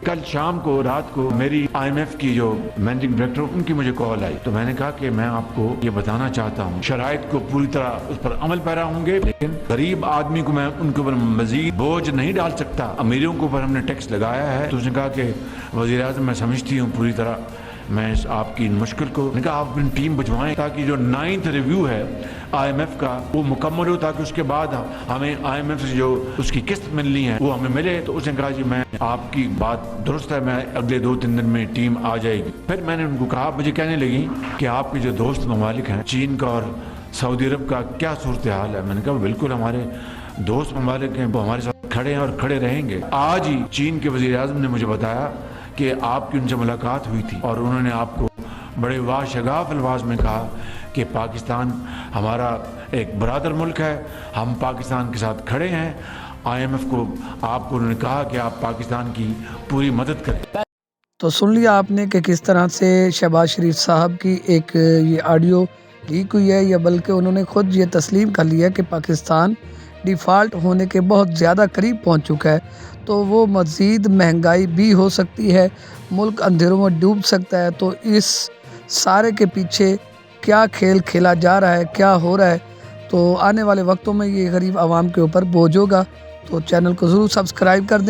کل شام کو رات کو میری IMF کی جو مینیجنگ ڈائریکٹر ان کی مجھے کال آئی تو میں نے کہا کہ میں آپ کو یہ بتانا چاہتا ہوں شرائط کو پوری طرح اس پر عمل پیرا ہوں گے، لیکن غریب آدمی کو میں ان کے اوپر مزید بوجھ نہیں ڈال سکتا، امیروں کے اوپر ہم نے ٹیکس لگایا ہے۔ تو اس نے کہا کہ وزیر اعظم میں سمجھتی ہوں پوری طرح میں آپ کی مشکل کو، نے کہا آپ اپنی ٹیم بجوائیں تاکہ جو 9th ریویو ہے IMF کا وہ مکمل ہو، تاکہ اس کے بعد ہمیں IMF سے جو اس کی قسط ملنی ہے وہ ہمیں ملے۔ تو اس نے کہا جی میں آپ کی بات درست ہے، میں اگلے 2-3 دن میں ٹیم آ جائے گی۔ پھر میں نے ان کو کہا، مجھے کہنے لگی کہ آپ کے جو دوست ممالک ہیں چین کا اور سعودی عرب کا کیا صورتحال ہے؟ میں نے کہا بالکل ہمارے دوست ممالک ہیں، وہ ہمارے ساتھ کھڑے ہیں اور کھڑے رہیں گے۔ آج ہی چین کے وزیر اعظم نے مجھے بتایا کہ آپ کی ان سے ملاقات ہوئی تھی اور انہوں نے آپ کو بڑے واشگاف الفاظ میں کہا کہ پاکستان ہمارا ایک برادر ملک ہے، ہم پاکستان کے ساتھ کھڑے ہیں۔ IMF کو آپ کو انہوں نے کہا کہ آپ پاکستان کی پوری مدد کریں۔ تو سن لیا آپ نے کہ کس طرح سے شہباز شریف صاحب کی ایک یہ آڈیو لیک ہوئی ہے، یا بلکہ انہوں نے خود یہ تسلیم کر لیا کہ پاکستان ڈیفالٹ ہونے کے بہت زیادہ قریب پہنچ چکا ہے، تو وہ مزید مہنگائی بھی ہو سکتی ہے، ملک اندھیروں میں ڈوب سکتا ہے۔ تو اس سارے کے پیچھے کیا کھیل کھیلا جا رہا ہے، کیا ہو رہا ہے، تو آنے والے وقتوں میں یہ غریب عوام کے اوپر بوجھ ہوگا۔ تو چینل کو ضرور سبسکرائب کر دیں۔